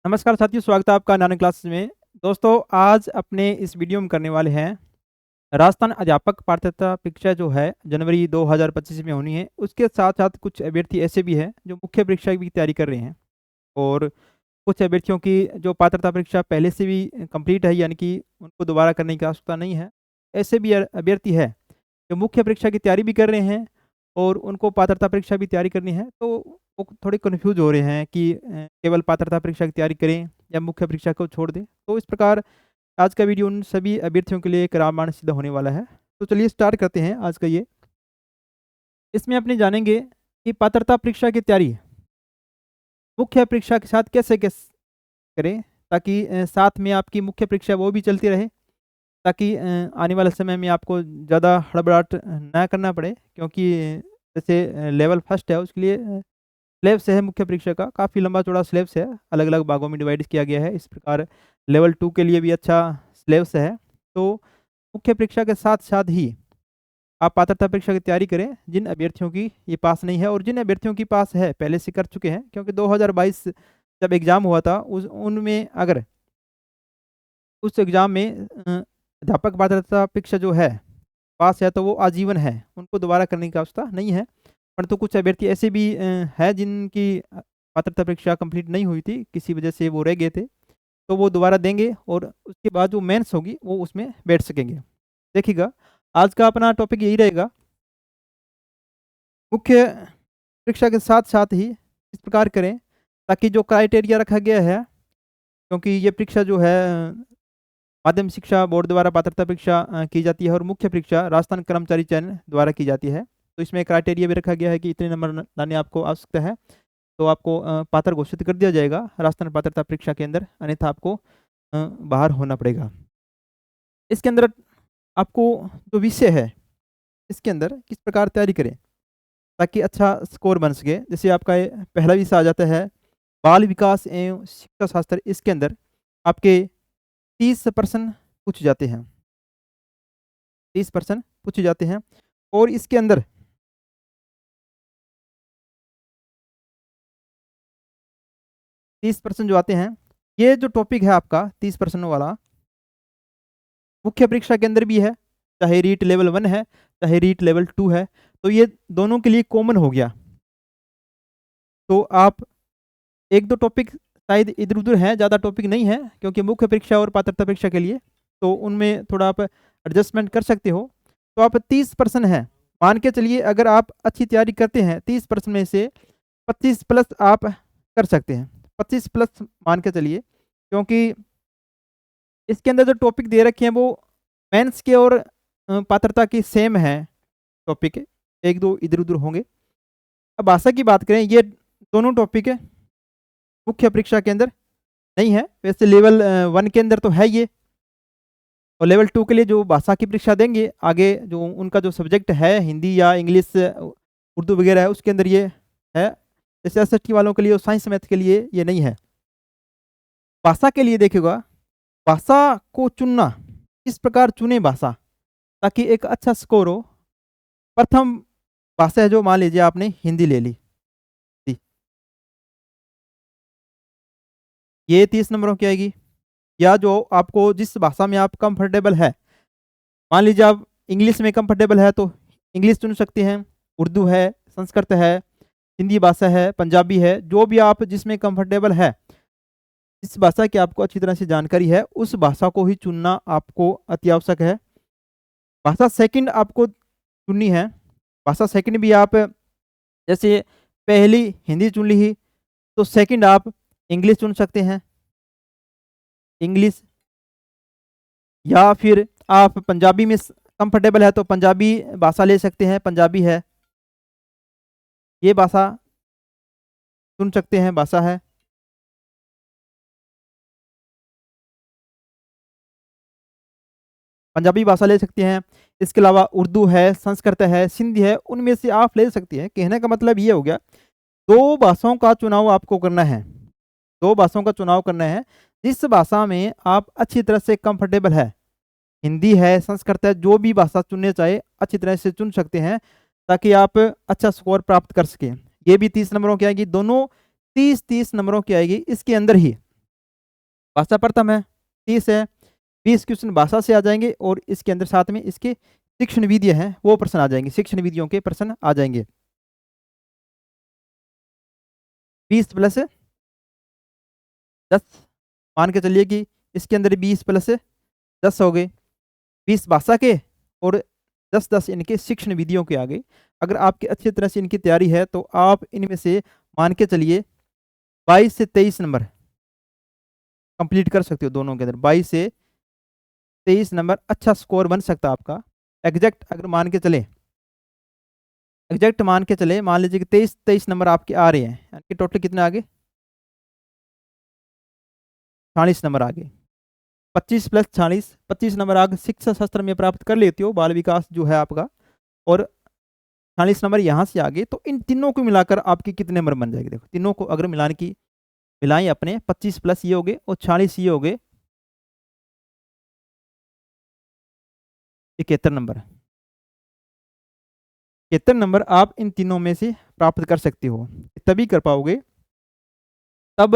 नमस्कार साथियों, स्वागत है आपका नानक क्लासेस में। दोस्तों, आज अपने इस वीडियो में करने वाले हैं राजस्थान अध्यापक पात्रता परीक्षा जो है जनवरी 2025 में होनी है। उसके साथ साथ कुछ अभ्यर्थी ऐसे भी हैं जो मुख्य परीक्षा की भी तैयारी कर रहे हैं, और कुछ अभ्यर्थियों की जो पात्रता परीक्षा पहले से भी कंप्लीट है, यानी कि उनको दोबारा करने की आवश्यकता नहीं है। ऐसे भी अभ्यर्थी है जो मुख्य परीक्षा की तैयारी भी कर रहे हैं और उनको पात्रता परीक्षा भी तैयारी करनी है, तो वो थोड़े कन्फ्यूज हो रहे हैं कि केवल पात्रता परीक्षा की तैयारी करें या मुख्य परीक्षा को छोड़ दें। तो इस प्रकार आज का वीडियो उन सभी अभ्यर्थियों के लिए एक रामबाण सिद्ध होने वाला है। तो चलिए स्टार्ट करते हैं आज का ये। इसमें अपने जानेंगे कि पात्रता परीक्षा की तैयारी मुख्य परीक्षा के साथ कैसे कैसे करें, ताकि साथ में आपकी मुख्य परीक्षा वो भी चलती रहे, ताकि आने वाले समय में आपको ज़्यादा हड़बड़ाहट ना करना पड़े। क्योंकि जैसे लेवल फर्स्ट है उसके लिए सिलेबस है मुख्य परीक्षा का, काफ़ी लंबा चौड़ा सिलेबस है, अलग अलग भागों में डिवाइड किया गया है। इस प्रकार लेवल 2 के लिए भी अच्छा सिलेबस है। तो मुख्य परीक्षा के साथ साथ ही आप पात्रता परीक्षा की तैयारी करें जिन अभ्यर्थियों की ये पास नहीं है, और जिन अभ्यर्थियों की पास है पहले से कर चुके हैं। क्योंकि 2022 जब एग्ज़ाम हुआ था उनमें अगर उस एग्ज़ाम में अध्यापक पात्रता परीक्षा जो है पास है तो वो आजीवन है, उनको दोबारा करने की आवश्यकता नहीं है। परंतु कुछ अभ्यर्थी ऐसे भी हैं जिनकी पात्रता परीक्षा कंप्लीट नहीं हुई थी, किसी वजह से वो रह गए थे, तो वो दोबारा देंगे और उसके बाद जो मेंस होगी वो उसमें बैठ सकेंगे। देखिएगा, आज का अपना टॉपिक यही रहेगा, मुख्य परीक्षा के साथ साथ ही इस प्रकार करें ताकि जो क्राइटेरिया रखा गया है, क्योंकि ये परीक्षा जो है माध्यमिक शिक्षा बोर्ड द्वारा पात्रता परीक्षा की जाती है और मुख्य परीक्षा राजस्थान कर्मचारी चयन द्वारा की जाती है। तो इसमें क्राइटेरिया भी रखा गया है कि इतने नंबर लाने आपको आवश्यकता है तो आपको पात्र घोषित कर दिया जाएगा राजस्थान पात्रता परीक्षा के अंदर, अन्यथा आपको बाहर होना पड़ेगा। इसके अंदर आपको जो विषय है इसके अंदर किस प्रकार तैयारी करें ताकि अच्छा स्कोर बन सके। जैसे आपका ये पहला विषय आ जाता है बाल विकास एवं शिक्षा शास्त्र। इसके अंदर आपके 30% पूछे जाते हैं, 30% पूछे जाते हैं। और इसके अंदर 30% जो आते हैं, ये जो टॉपिक है आपका 30% वाला मुख्य परीक्षा के अंदर भी है, चाहे रीट लेवल 1 है चाहे रीट लेवल 2 है, तो ये दोनों के लिए कॉमन हो गया। तो आप एक दो टॉपिक शायद इधर उधर हैं, ज़्यादा टॉपिक नहीं है, क्योंकि मुख्य परीक्षा और पात्रता परीक्षा के लिए तो उनमें थोड़ा आप एडजस्टमेंट कर सकते हो। तो आप 30% है, मान के चलिए अगर आप अच्छी तैयारी करते हैं 30% में से 25 प्लस आप कर सकते हैं, 25 प्लस मान के चलिए। क्योंकि इसके अंदर जो टॉपिक दे रखे हैं वो मेंस के और पात्रता की सेम है टॉपिक, एक दो इधर उधर होंगे। अब भाषा की बात करें, ये दोनों टॉपिक है मुख्य परीक्षा के अंदर नहीं है। वैसे लेवल 1 के अंदर तो है ये, और लेवल 2 के लिए जो भाषा की परीक्षा देंगे आगे, जो उनका जो सब्जेक्ट है हिंदी या इंग्लिश उर्दू वगैरह है, उसके अंदर ये है। जैसे एसएसटी वालों के लिए और साइंस मैथ के लिए ये नहीं है। भाषा के लिए देखिएगा, भाषा को चुनना, किस प्रकार चुने भाषा ताकि एक अच्छा स्कोर हो। प्रथम भाषा है जो मान लीजिए आपने हिंदी ले ली, जी, ये 30 नंबरों की आएगी। या जो आपको जिस भाषा में आप कंफर्टेबल है, मान लीजिए आप इंग्लिश में कंफर्टेबल है तो इंग्लिश चुन सकते हैं, उर्दू है, संस्कृत है, हिंदी भाषा है, पंजाबी है, जो भी आप जिसमें कंफर्टेबल है, जिस भाषा की आपको अच्छी तरह से जानकारी है, उस भाषा को ही चुनना आपको अति आवश्यक है। भाषा सेकंड आपको चुननी है। भाषा सेकंड भी आप जैसे पहली हिंदी चुन ली ही, तो सेकंड आप इंग्लिश चुन सकते हैं, इंग्लिश। या फिर आप पंजाबी में कंफर्टेबल है तो पंजाबी भाषा ले सकते हैं, पंजाबी है, ये भाषा चुन सकते हैं, भाषा है। पंजाबी भाषा ले सकते हैं। इसके अलावा उर्दू है, संस्कृत है, सिंधी है, उनमें से आप ले सकते हैं। कहने का मतलब ये हो गया, दो भाषाओं का चुनाव आपको करना है, दो भाषाओं का चुनाव करना है जिस भाषा में आप अच्छी तरह से कंफर्टेबल है। हिंदी है, संस्कृत है, जो भी भाषा चुनने चाहे अच्छी तरह से चुन सकते हैं ताकि आप अच्छा स्कोर प्राप्त कर सकें। ये भी 30 नंबरों की आएगी, दोनों 30-30 नंबरों की आएगी। इसके अंदर ही भाषा प्रथम है 30 है, 20 क्वेश्चन भाषा से आ जाएंगे और इसके अंदर साथ में इसके शिक्षण विधि है वो प्रश्न आ जाएंगे, शिक्षण विधियों के प्रश्न आ जाएंगे। 20 प्लस 10 मान के चलिए कि इसके अंदर 20 प्लस 10 हो गए, 20 भाषा के और 10 इनके शिक्षण विधियों के आ गए। अगर आपकी अच्छी तरह से इनकी तैयारी है तो आप इनमें से मान के चलिए 22 से 23 नंबर कंप्लीट कर सकते हो दोनों के अंदर। 22 से 23 नंबर अच्छा स्कोर बन सकता है आपका। एग्जैक्ट अगर मान के चले, एग्जैक्ट मान के चले, मान लीजिए कि 23 नंबर आपके आ रहे हैं, यानी कि टोटल कितने आ गए? 40 नंबर आ गए। 25 प्लस 40, 25 नंबर आगे शिक्षा शास्त्र में प्राप्त कर लेते हो, बाल विकास जो है आपका, और 40 नंबर यहाँ से आगे, तो इन तीनों को मिलाकर आपके कितने नंबर बन जाएंगे? देखो तीनों को अगर मिलाने की मिलाएं अपने, 25 प्लस ये हो गए और 40 ये हो गए, 71 नंबर। 71 नंबर आप इन तीनों में से प्राप्त कर सकते हो। तभी कर पाओगे तब,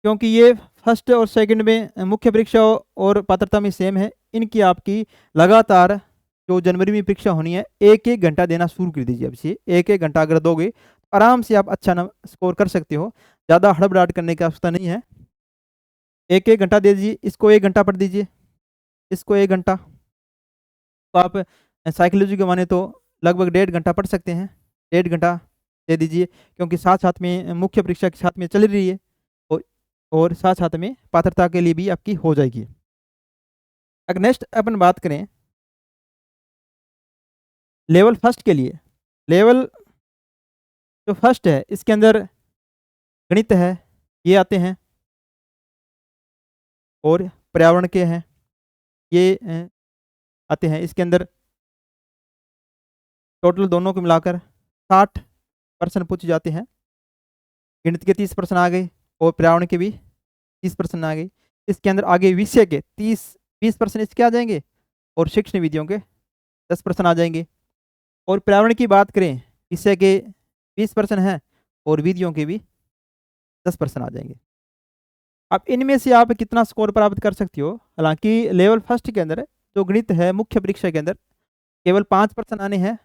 क्योंकि ये फर्स्ट और सेकंड में मुख्य परीक्षा और पात्रता में सेम है। इनकी आपकी लगातार जो जनवरी में परीक्षा होनी है, एक एक घंटा देना शुरू कर दीजिए। अब से एक एक घंटा अगर दोगे आराम से आप अच्छा स्कोर कर सकते हो। ज़्यादा हड़बड़ाहट करने की आवश्यकता नहीं है। एक एक घंटा दे दीजिए, इसको 1 घंटा पढ़ दीजिए, इसको 1 घंटा, तो आप साइकोलॉजी के माने तो लगभग 1.5 घंटा पढ़ सकते हैं। 1.5 घंटा दे दीजिए, क्योंकि साथ साथ में मुख्य परीक्षा के साथ में चल रही है और साथ साथ में पात्रता के लिए भी आपकी हो जाएगी। अगर नेक्स्ट अपन बात करें लेवल फर्स्ट के लिए, लेवल जो फर्स्ट है इसके अंदर गणित है, ये आते हैं, और पर्यावरण के हैं ये आते हैं। इसके अंदर टोटल दोनों को मिलाकर 60 प्रश्न पूछे जाते हैं। गणित के 30 प्रश्न आ गए और पर्यावरण के भी 30 प्रश्न आ गए। इसके अंदर आगे विषय के 20 प्रश्न इसके आ जाएंगे और शिक्षण विधियों के 10 प्रश्न आ जाएंगे। और पर्यावरण की बात करें, विषय के 20 प्रश्न हैं और विधियों के भी 10 प्रश्न आ जाएंगे। अब इनमें से आप कितना स्कोर प्राप्त कर सकते हो? हालांकि लेवल फर्स्ट के अंदर जो गणित है मुख्य परीक्षा के अंदर केवल 5 प्रश्न आने हैं,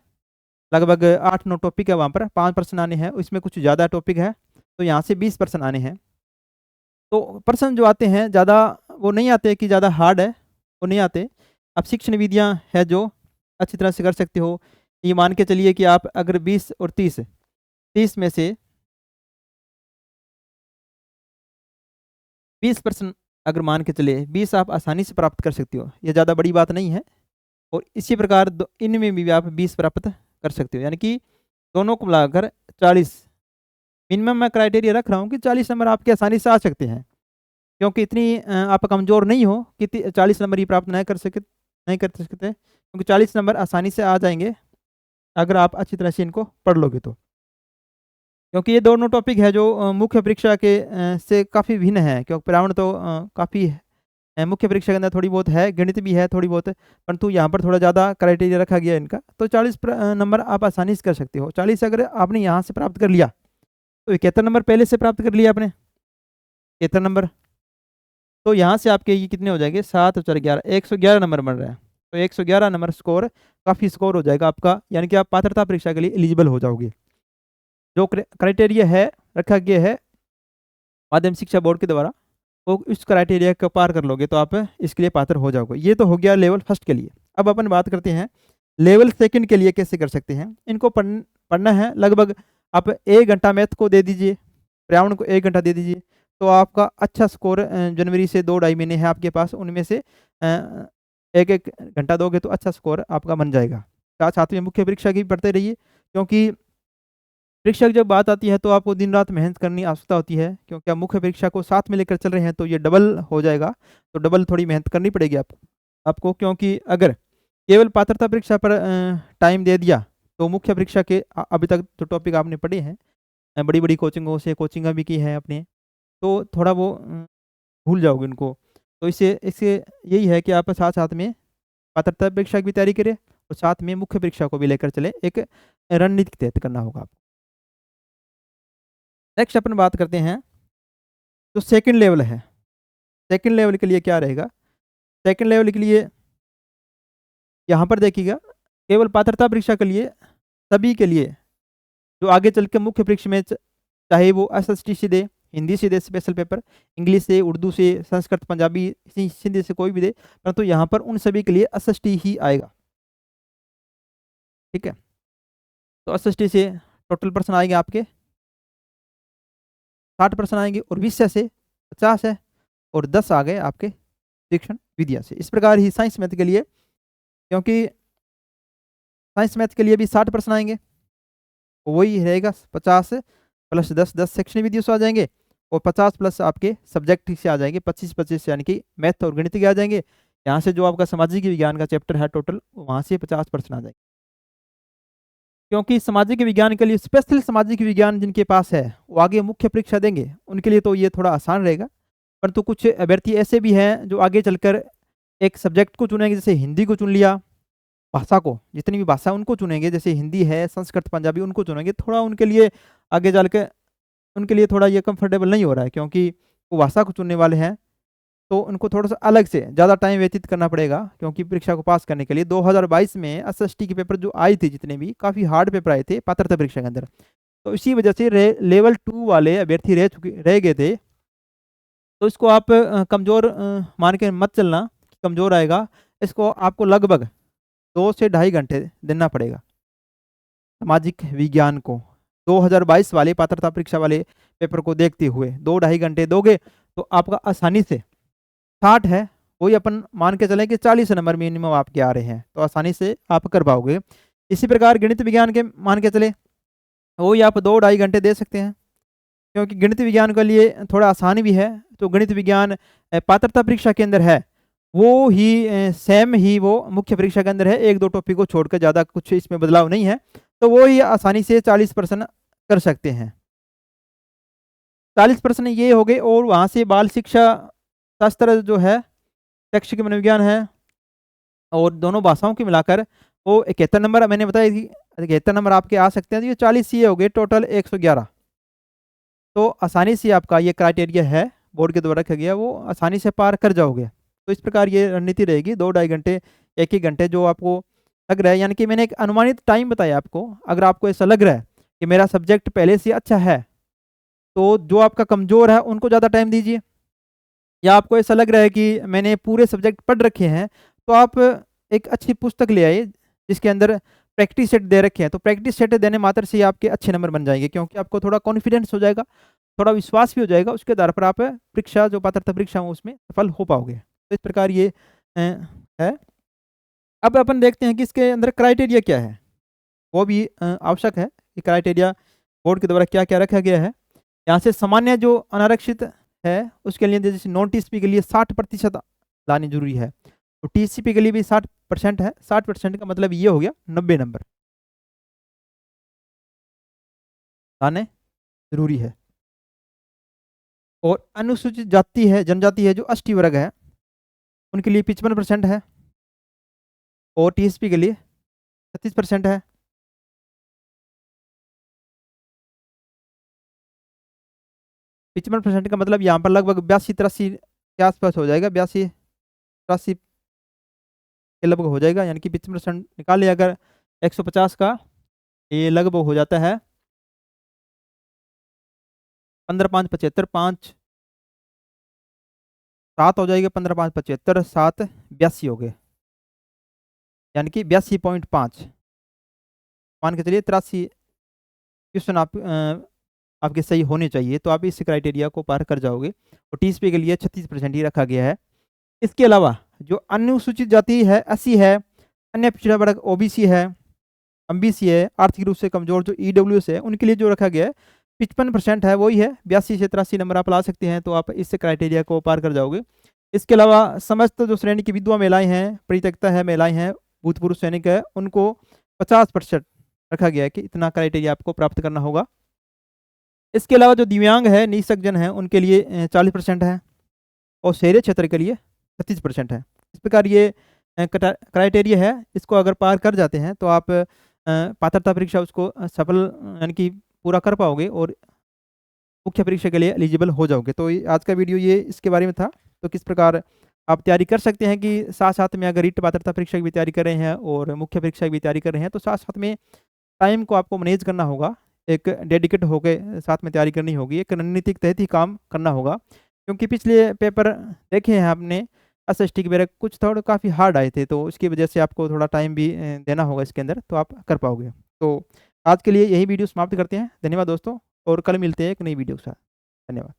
लगभग 8-9 टॉपिक है, वहाँ पर 5 प्रश्न आने हैं। इसमें कुछ ज़्यादा टॉपिक है तो यहाँ से 20 प्रश्न आने हैं। तो प्रश्न जो आते हैं ज़्यादा वो नहीं आते कि ज़्यादा हार्ड है, वो नहीं आते। अब शिक्षण विधियाँ है जो अच्छी तरह से कर सकते हो। ये मान के चलिए कि आप अगर 20 और 30 में से 20 प्रश्न अगर मान के चले, 20 आप आसानी से प्राप्त कर सकते हो, ये ज़्यादा बड़ी बात नहीं है। और इसी प्रकार इनमें भी आप 20 प्राप्त कर सकते हो, यानी कि दोनों को मिलाकर 40। मिनिमम मैं क्राइटेरिया रख रहा हूँ कि 40 नंबर आपके आसानी से आ सकते हैं, क्योंकि इतनी आप कमज़ोर नहीं हो कि 40 नंबर ही प्राप्त नहीं कर सकते, क्योंकि 40 नंबर आसानी से आ जाएंगे अगर आप अच्छी तरह से इनको पढ़ लोगे तो। क्योंकि ये दोनों टॉपिक है जो मुख्य परीक्षा के से काफ़ी भिन्न है, क्योंकि पर्यावरण तो काफ़ी मुख्य परीक्षा के अंदर थोड़ी बहुत है, गणित भी है थोड़ी बहुत, परंतु यहाँ पर थोड़ा ज़्यादा क्राइटेरिया रखा गया है इनका। तो 40 नंबर आप आसानी से कर सकते हो। 40 अगर आपने यहाँ से प्राप्त कर लिया तो 71 नंबर पहले से प्राप्त कर लिया आपने, 71 नंबर, तो यहाँ से आपके ये कितने हो जाएंगे? 7 और 4 11, 111 नंबर बन रहा है। तो 111 नंबर स्कोर काफ़ी स्कोर हो जाएगा आपका, यानी कि आप पात्रता परीक्षा के लिए एलिजिबल हो जाओगे। जो क्राइटेरिया है रखा गया है माध्यमिक शिक्षा बोर्ड के द्वारा, वो इस क्राइटेरिया को पार कर लोगे तो आप इसके लिए पात्र हो जाओगे। ये तो हो गया लेवल फर्स्ट के लिए। अब अपन बात करते हैं लेवल सेकंड के लिए कैसे कर सकते हैं। इनको पढ़ना है, लगभग आप 1 घंटा मैथ को दे दीजिए, पर्यावरण को 1 घंटा दे दीजिए, तो आपका अच्छा स्कोर जनवरी से 2-2.5 महीने हैं आपके पास, उनमें से 1-1 घंटा दोगे तो अच्छा स्कोर आपका बन जाएगा। साथ साथ में मुख्य परीक्षा की भी पढ़ते रहिए, क्योंकि परीक्षा की जब बात आती है तो आपको दिन रात मेहनत करनी आवश्यकता होती है, क्योंकि आप मुख्य परीक्षा को साथ में लेकर चल रहे हैं तो ये डबल हो जाएगा। तो डबल थोड़ी मेहनत करनी पड़ेगी आपको, क्योंकि अगर केवल पात्रता परीक्षा पर टाइम दे दिया तो मुख्य परीक्षा के अभी तक जो टॉपिक आपने पढ़े हैं बड़ी बड़ी कोचिंगों से कोचिंग भी की है अपने, तो थोड़ा वो भूल जाओगे उनको। तो इससे यही है कि आप साथ साथ में पात्रता परीक्षा की भी तैयारी करें और साथ में मुख्य परीक्षा को भी लेकर चले, एक रणनीति तय करना होगा आपको। नेक्स्ट अपन बात करते हैं जो सेकंड लेवल है। सेकंड लेवल के लिए क्या रहेगा, सेकंड लेवल के लिए यहाँ पर देखिएगा केवल पात्रता परीक्षा के लिए, सभी के लिए जो आगे चल के मुख्य परीक्षा में चाहे वो एसएसटी से दे, हिंदी से दे स्पेशल पेपर, इंग्लिश से, उर्दू से, संस्कृत, पंजाबी, सिंधी से कोई भी दे, परंतु यहाँ पर उन सभी के लिए एसएसटी ही आएगा। ठीक है, तो एसएसटी से टोटल पर्सन आएंगे आपके 60% आएंगे, और विषय से 50 है, और 10 आ गए आपके शिक्षण विद्या से। इस प्रकार ही साइंस मैथ के लिए, क्योंकि साइंस मैथ के लिए भी 60% आएंगे, वही रहेगा 50 प्लस 10 सेक्शन विधियों से आ जाएंगे, और 50 प्लस आपके सब्जेक्ट से आ जाएंगे, 25 यानी कि मैथ और गणित के आ जाएंगे। यहाँ से जो आपका सामाजिक विज्ञान का चैप्टर है टोटल, वहाँ से 50% आ जाएंगे, क्योंकि सामाजिक विज्ञान के लिए स्पेशल सामाजिक विज्ञान जिनके पास है वो आगे मुख्य परीक्षा देंगे, उनके लिए तो ये थोड़ा आसान रहेगा। परंतु कुछ अभ्यर्थी ऐसे भी हैं जो आगे चलकर एक सब्जेक्ट को चुनेंगे, जैसे हिंदी को चुन लिया, भाषा को, जितनी भी भाषा उनको चुनेंगे, जैसे हिंदी है, संस्कृत, पंजाबी, उनको चुनेंगे, थोड़ा उनके लिए आगे चल के उनके लिए थोड़ा ये कंफर्टेबल नहीं हो रहा है, क्योंकि वो भाषा को चुनने वाले हैं, तो उनको थोड़ा सा अलग से ज़्यादा टाइम व्यतीत करना पड़ेगा, क्योंकि परीक्षा को पास करने के लिए 2022 में एसएसटी के पेपर जो आए थे, जितने भी काफ़ी हार्ड पेपर आए थे पात्रता परीक्षा के अंदर, तो इसी वजह से लेवल 2 वाले अभ्यर्थी रह गए थे। तो इसको आप कमज़ोर मान के मत चलना, कमज़ोर आएगा, इसको आपको लगभग 2 से 2.5 घंटे देना पड़ेगा सामाजिक विज्ञान को। 2022 वाले पात्रता परीक्षा वाले पेपर को देखते हुए 2-2.5 घंटे दोगे तो आपका आसानी से 60 है, वही अपन मान के चलें कि 40 नंबर मिनिमम आपके आ रहे हैं, तो आसानी से आप कर पाओगे। इसी प्रकार गणित विज्ञान के मान के चले, वही आप 2-2.5 घंटे दे सकते हैं, क्योंकि गणित विज्ञान के लिए थोड़ा आसान भी है। तो गणित विज्ञान पात्रता परीक्षा के अंदर है, वो ही सेम ही वो मुख्य परीक्षा के अंदर है, 1-2 टॉपिक को छोड़कर ज़्यादा कुछ इसमें बदलाव नहीं है, तो वो ही आसानी से 40% कर सकते हैं। 40% ये हो गए, और वहाँ से बाल शिक्षा शास्त्र जो है, शैक्षिक मनोविज्ञान है, और दोनों भाषाओं की मिलाकर वो 71 नंबर मैंने बताया थी, 71 नंबर आपके आ सकते हैं, तो ये 40 ये हो गए, टोटल 111। तो आसानी से आपका ये क्राइटेरिया है बोर्ड के द्वारा रखा गया, वो आसानी से पार कर जाओगे। तो इस प्रकार ये रणनीति रहेगी, 2-2.5 घंटे, 1-1 घंटे जो आपको लग रहा है, यानी कि मैंने एक अनुमानित टाइम बताया आपको। अगर आपको ऐसा लग रहा है कि मेरा सब्जेक्ट पहले से अच्छा है, तो जो आपका कमज़ोर है उनको ज़्यादा टाइम दीजिए, या आपको ऐसा लग रहा है कि मैंने पूरे सब्जेक्ट पढ़ रखे हैं, तो आप एक अच्छी पुस्तक ले आइए जिसके अंदर प्रैक्टिस सेट दे रखे हैं, तो प्रैक्टिस सेट देने मात्र से आपके अच्छे नंबर बन जाएंगे, क्योंकि आपको थोड़ा कॉन्फिडेंस हो जाएगा, थोड़ा विश्वास भी हो जाएगा, उसके आधार पर आप परीक्षा जो पात्रता परीक्षा हो उसमें सफल हो पाओगे। तो इस प्रकार ये है। अब अपन देखते हैं कि इसके अंदर क्राइटेरिया क्या है, वो भी आवश्यक है कि क्राइटेरिया बोर्ड के द्वारा क्या क्या रखा गया है। यहाँ से सामान्य जो अनारक्षित है उसके लिए, जैसे नॉन टीसीपी के लिए 60% लानी जरूरी है, तो टीसीपी के लिए भी 60% है। 60% का मतलब ये हो गया 90 नंबर लाने जरूरी है। और अनुसूचित जाति है, जनजाति है, जो एसटी वर्ग है, उनके लिए 55% है, और टीएसपी के लिए 36% है। पिचपन % का मतलब यहाँ पर लगभग 82-83 के आसपास हो जाएगा, 82-83 के लगभग हो जाएगा, यानी कि 55% निकाल लिया अगर 150 का, ये लगभग हो जाता है 15-5 75, 5 7 हो जाएगा, 15-5 75, 7 82 हो गए, यानी कि 82.5 मान के चलिए। 83 क्वेश्चन आपके सही होने चाहिए, तो आप इस क्राइटेरिया को पार कर जाओगे। और टीएसपी के लिए 36% ही रखा गया है। इसके अलावा जो अनुसूचित जाति है, एससी है, अन्य पिछड़ा वर्ग ओबीसी है, एमबीसी है, आर्थिक रूप से कमजोर जो ईडब्ल्यूएस है, उनके लिए जो रखा गया है 55% है, वही है। 82 से 83 नंबर आप ला सकते हैं, तो आप इस क्राइटेरिया को पार कर जाओगे। इसके अलावा समस्त जो श्रेणी की विधवा महिलाएं हैं, परित्यक्ता है महिलाएं हैं, भूतपूर्व सैनिक है, उनको 50% रखा गया है कि इतना क्राइटेरिया आपको प्राप्त करना होगा। इसके अलावा जो दिव्यांग है, निःशक्तजन है, उनके लिए 40% है, और शहरी क्षेत्र के लिए 36% है। इस प्रकार ये क्राइटेरिया है, इसको अगर पार कर जाते हैं तो आप पात्रता परीक्षा उसको सफल यानी कि पूरा कर पाओगे और मुख्य परीक्षा के लिए एलिजिबल हो जाओगे। तो आज का वीडियो ये इसके बारे में था। तो किस प्रकार आप तैयारी कर सकते हैं कि साथ-साथ में अगर रीट पात्रता परीक्षा की भी तैयारी कर रहे हैं और मुख्य परीक्षा की भी तैयारी कर रहे हैं, तो साथ-साथ में टाइम को आपको मैनेज करना होगा। एक डेडिकेट होके साथ में तैयारी करनी होगी, एक रणनीति के तहत ही काम करना होगा। क्योंकि पिछले पेपर देखे हैं आपने एसएसटी के वगैरह कुछ थोड़े काफ़ी हार्ड आए थे, तो इसकी वजह से आपको थोड़ा टाइम भी देना होगा इसके अंदर, तो आप कर पाओगे। तो आज के लिए यही वीडियो समाप्त करते हैं। धन्यवाद दोस्तों और कल मिलते हैं एक नई वीडियो के साथ। धन्यवाद।